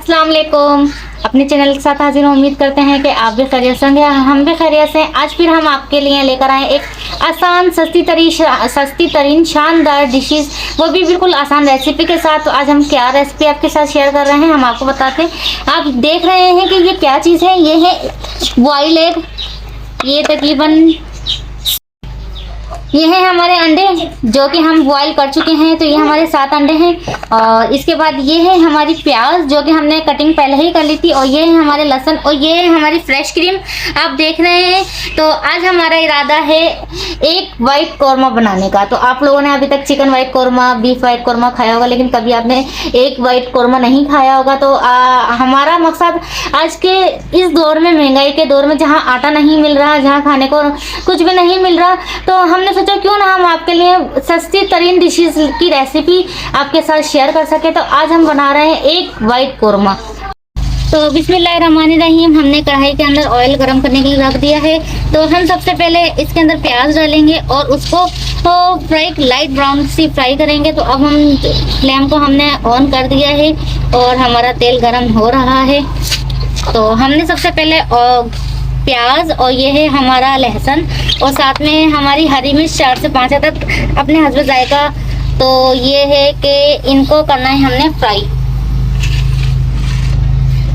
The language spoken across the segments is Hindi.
अस्सलाम वालेकुम। अपने चैनल के साथ हाजिर हूँ। उम्मीद करते हैं कि आप भी खैरियत से होंगे, हम भी खैरियत से हैं। आज फिर हम आपके लिए लेकर आए एक आसान सस्ती तरीन शानदार डिशेस, वो भी बिल्कुल आसान रेसिपी के साथ। तो आज हम क्या रेसिपी आपके साथ शेयर कर रहे हैं, हम आपको बताते हैं। आप देख रहे हैं कि ये क्या चीज़ है। ये है बॉयल एग। ये तकरीबन ये है हमारे अंडे जो कि हम बॉईल कर चुके हैं। तो ये हमारे 7 अंडे हैं। और इसके बाद ये है हमारी प्याज जो कि हमने कटिंग पहले ही कर ली थी। और ये है हमारे लहसुन और ये है हमारी फ्रेश क्रीम आप देख रहे हैं। तो आज हमारा इरादा है एक वाइट कौरमा बनाने का। तो आप लोगों ने अभी तक chicken white korma, beef white korma खाया होगा, लेकिन कभी आपने एक वाइट कौरमा नहीं खाया होगा। तो हमारा मकसद आज के इस दौर में, महंगाई के दौर में, जहाँ आटा नहीं मिल रहा, जहाँ खाने को कुछ भी नहीं मिल रहा, तो हमने सोचा क्यों ना हम आपके लिए सस्ती तरीन डिशेस की रेसिपी आपके साथ शेयर कर सके। तो आज हम बना रहे हैं एक वाइट कौरमा। तो बिस्मिल्लाहिर्रहमानिर्रहीम। हमने कढ़ाई के अंदर ऑयल गरम करने के लिए रख दिया है। तो हम सबसे पहले इसके अंदर प्याज डालेंगे और उसको फ्राई, लाइट ब्राउन सी फ्राई करेंगे। तो अब हम फ्लेम को हमने ऑन कर दिया है और हमारा तेल गरम हो रहा है। तो हमने सबसे पहले प्याज और ये है हमारा लहसुन और साथ में हमारी हरी मिर्च 4 से 5 अदद अपने हस्ब जायका। तो ये है कि इनको करना है हमने फ्राई।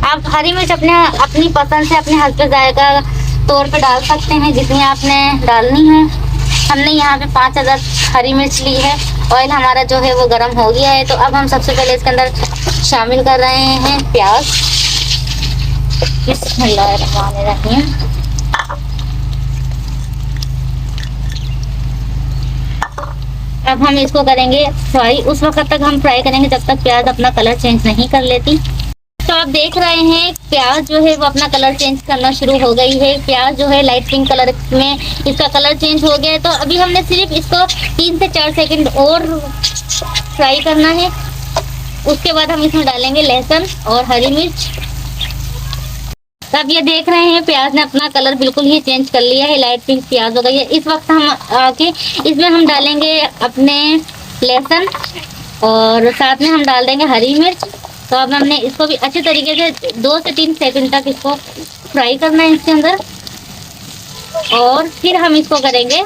आप हरी मिर्च अपनी पसंद से, अपने हस्ब जायका तौर पे डाल सकते हैं जितनी आपने डालनी है। हमने यहाँ पे 5 अदद हरी मिर्च ली है। ऑयल हमारा जो है वो गर्म हो गया है। तो अब हम सबसे पहले इसके अंदर शामिल कर रहे हैं प्याज। बिस्मिल्लाहिर्रहमानिर्रहीम। अब हम इसको करेंगे फ्राई। उस वक्त तक हम फ्राई करेंगे जब तक प्याज अपना कलर चेंज नहीं कर लेती। तो आप देख रहे हैं प्याज जो है वो अपना कलर चेंज करना शुरू हो गई है। प्याज जो है लाइट पिंक कलर में इसका कलर चेंज हो गया है। तो अभी हमने सिर्फ इसको 3 से 4 सेकंड और फ्राई करना है। उसके बाद हम इसमें डालेंगे लहसुन और हरी मिर्च। अब ये देख रहे हैं प्याज ने अपना कलर बिल्कुल ही चेंज कर लिया है, लाइट पिंक प्याज हो गई है। इस वक्त हम आके इसमें हम डालेंगे अपने लहसुन और साथ में हम डाल देंगे हरी मिर्च। तो अब हमने इसको भी अच्छे तरीके से 2 से 3 सेकंड तक इसको फ्राई करना है इसके अंदर। और फिर हम इसको करेंगे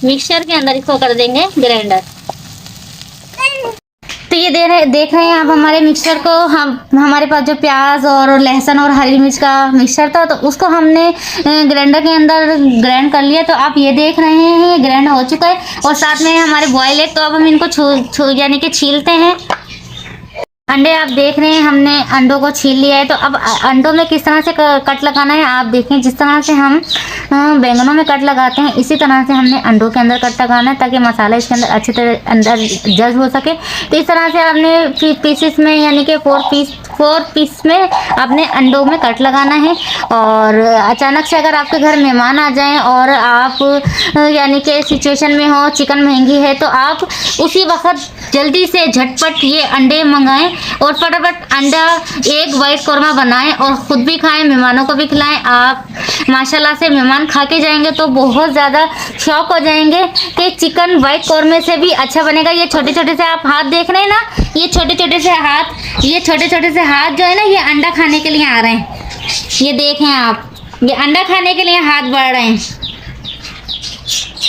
मिक्सचर के अंदर, इसको कर देंगे ग्राइंडर। तो ये देख रहे हैं आप हमारे मिक्सचर को। हमारे पास जो प्याज और लहसुन और हरी मिर्च का मिक्सचर था, तो उसको हमने ग्राइंडर के अंदर ग्राइंड कर लिया। तो आप ये देख रहे हैं ग्राइंड हो चुका है। और साथ में हमारे बॉयल एग। तो अब हम इनको यानी कि छीलते हैं। अंडे आप देख रहे हैं हमने अंडों को छील लिया है। तो अब अंडों में किस तरह से कट लगाना है आप देखें। जिस तरह से हम बैंगनों में कट लगाते हैं, इसी तरह से हमने अंडों के अंदर कट लगाना है, ताकि मसाला इसके अंदर अच्छी तरह अंदर जज़्ब हो सके। तो इस तरह से आपने पीसेस में, यानी कि 4 पीस में आपने अंडों में कट लगाना है। और अचानक से अगर आपके घर मेहमान आ जाएं और आप यानी कि सिचुएशन में हो, चिकन महंगी है, तो आप उसी वक्त जल्दी से झटपट ये अंडे मंगाएं और फटाफट अंडा एक वाइट कौरमा बनाएं और ख़ुद भी खाएं, मेहमानों को भी खिलाएं। आप माशाल्लाह से मेहमान खा के जाएंगे तो बहुत ज़्यादा शौक हो जाएंगे कि चिकन वाइट कौरमे से भी अच्छा बनेगा। ये छोटे छोटे से आप हाथ देख रहे हैं ना, ये छोटे छोटे से हाथ जो है ना, ये अंडा खाने के लिए आ रहे हैं। ये देखें आप, ये अंडा खाने के लिए हाथ बढ़ रहे हैं।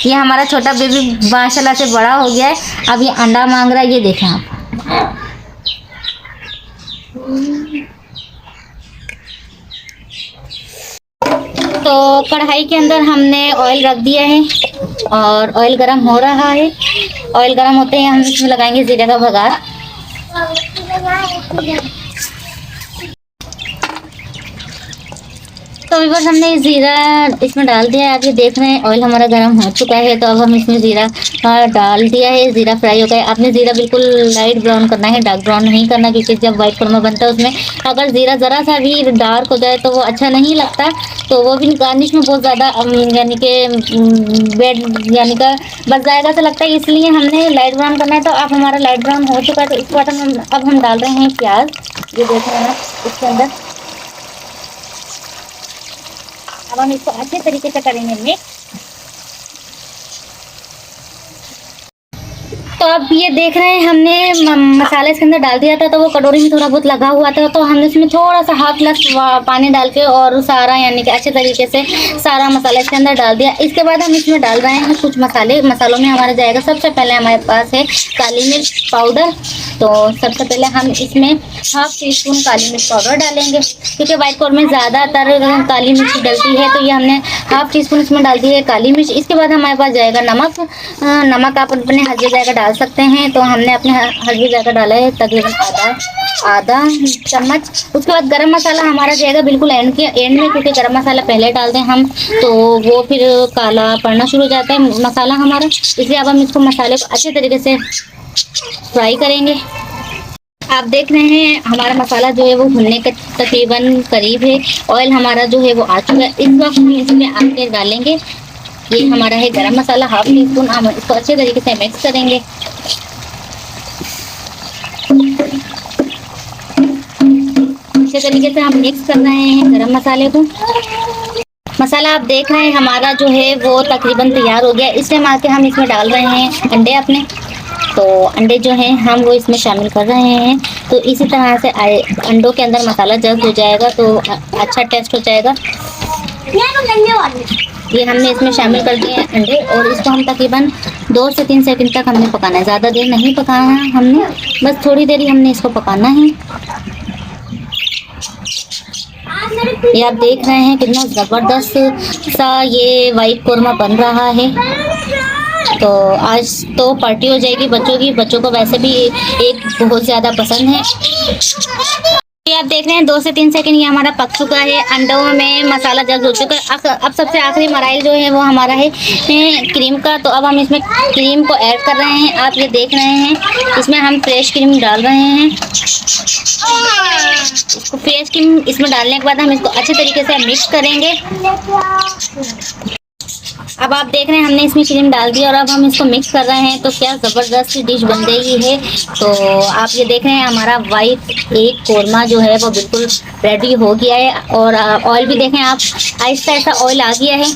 ये हमारा छोटा बेबी माशाल्लाह से बड़ा हो गया है, अब ये अंडा मांग रहा है। ये देखें आप। तो कढ़ाई के अंदर हमने ऑयल रख दिया है और ऑयल गरम हो रहा है। ऑयल गरम होते ही हम इसमें लगाएंगे जीरे का बघार। तो अभी बस हमने जीरा इसमें डाल दिया है। आप ये देख रहे हैं ऑयल हमारा गर्म हो चुका है। तो अब हम इसमें जीरा डाल दिया है। जीरा फ्राई हो गया है। आपने जीरा बिल्कुल लाइट ब्राउन करना है, डार्क ब्राउन नहीं करना, क्योंकि जब वाइट कौरमा बनता है उसमें अगर जीरा ज़रा सा भी डार्क हो जाए तो वो अच्छा नहीं लगता। तो वो भी गार्निश में बहुत ज़्यादा यानी कि बेड यानी का बच जाएगा तो लगता है, इसलिए हमने लाइट ब्राउन करना है। तो अब हमारा लाइट ब्राउन हो चुका है। तो इस बाद अब हम डाल रहे हैं प्याज। ये देख रहे हैं इसके अंदर। अब हम इसको अच्छे तरीके से करेंगे मिक्स। तो अब ये देख रहे हैं हमने मसाला इसके अंदर डाल दिया था, तो वो कटोरी में थोड़ा बहुत लगा हुआ था, तो हमने इसमें थोड़ा सा हाफ ग्लास पानी डाल के और सारा यानी कि अच्छे तरीके से सारा मसाला इसके अंदर डाल दिया। इसके बाद हम इसमें डाल रहे हैं कुछ मसालों में हमारा जाएगा। सबसे पहले हमारे पास है काली मिर्च पाउडर। तो सबसे पहले हम इसमें हाफ टी स्पून काली मिर्च पाउडर डालेंगे, क्योंकि वाइट कॉर्न में ज़्यादातर काली मिर्च डलती है, तो ये हमने हाफ टी स्पून इसमें डाल दी है काली मिर्च। इसके बाद हमारे पास जाएगा नमक। नमक आप अपने हल्दी जाएगा डाल सकते हैं, तो हमने अपने हल्दी जाएगा डाला है तकरीबन आधा चम्मच। उसके बाद गरम मसाला हमारा जाएगा बिल्कुल एंड में, क्योंकि गरम मसाला पहले डालते हैं हम तो वो फिर काला पड़ना शुरू हो जाता है मसाला हमारा, इसलिए अब हम इसको मसाले को अच्छे तरीके से फ्राई करेंगे। आप देख रहे हैं हमारा मसाला जो है वो भुनने के तकरीबन करीब है। ऑयल हमारा जो है वो आ चुका है। इस वक्त हम इसमें आके डालेंगे, ये हमारा है गरम मसाला हाफ टी स्पून। हम इसको अच्छे तरीके से मिक्स करेंगे। अच्छे तरीके से हम मिक्स कर रहे हैं गरम मसाले को। मसाला आप देख रहे हैं हमारा जो है वो तकरीबन तैयार हो गया। इस टाइम आके हम इसमें डाल रहे हैं अंडे अपने। तो अंडे जो हैं हम वो इसमें शामिल कर रहे हैं। तो इसी तरह से अंडों के अंदर मसाला जब हो जाएगा तो अच्छा टेस्ट हो जाएगा। ये हमने इसमें शामिल कर दिए हैं अंडे, और इसको हम तकरीबन 2 से 3 सेकंड तक हमने पकाना है। ज़्यादा देर नहीं पकाना है हमने, बस थोड़ी देर ही हमने इसको पकाना है। ये आप देख रहे हैं कितना ज़बरदस्त सा ये वाइट कोरमा बन रहा है। तो आज तो पार्टी हो जाएगी बच्चों की। बच्चों को वैसे भी एक बहुत ज़्यादा पसंद है। ये आप देख रहे हैं 2 से 3 सेकंड ये हमारा पक चुका है। अंडों में मसाला जल्द हो चुका है। अब सबसे आखिरी मराइल जो है वो हमारा है क्रीम का। तो अब हम इसमें क्रीम को ऐड कर रहे हैं। आप ये देख रहे हैं इसमें हम फ्रेश क्रीम डाल रहे हैं। इसको फ्रेश क्रीम इसमें डालने के बाद हम इसको अच्छे तरीके से मिक्स करेंगे। अब आप देख रहे हैं हमने इसमें क्रीम डाल दी और अब हम इसको मिक्स कर रहे हैं। तो क्या ज़बरदस्त डिश बन रही है। तो आप ये देख रहे हैं हमारा वाइट एक कोरमा जो है वो बिल्कुल रेडी हो गया है। और ऑयल भी देखें आप, आहिस्ता आहिस्ता ऑयल आ गया है।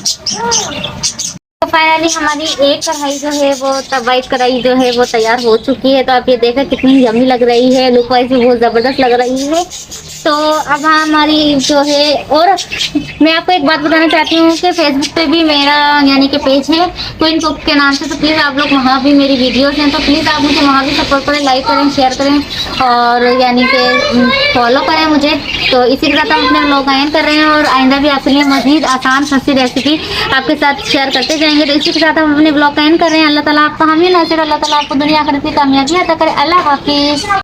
तो फाइनली हमारी एक कढ़ाई जो है वो वाइट कढ़ाई जो है वो तैयार हो चुकी है। तो आप ये देखें कितनी यम्मी लग रही है, लुक वाइज भी बहुत ज़बरदस्त लग रही है। तो अब हमारी जो है, और मैं आपको एक बात बताना चाहती हूँ कि फेसबुक पे भी मेरा यानी कि पेज है क्वीन कुक के नाम से। तो प्लीज़ आप लोग वहाँ भी मेरी वीडियोस हैं, तो प्लीज़ आप मुझे वहाँ भी सपोर्ट करें, लाइक करें, शेयर करें और यानी कि फॉलो करें मुझे। तो इसी के साथ हम अपने व्लॉग एंड कर रहे हैं और आइंदा भी आपके लिए मज़ीद आसान सस्ती रेसिपी आपके साथ शेयर करते जाएंगे। तो इसी के साथ हम अपने व्लॉग एंड कर रहे हैं। अल्लाह ताला आपको हमें नसीर, अल्लाह ताला आपको दुनिया आखिरत की कामयाबी अता करे। अल्लाह हाफिज़।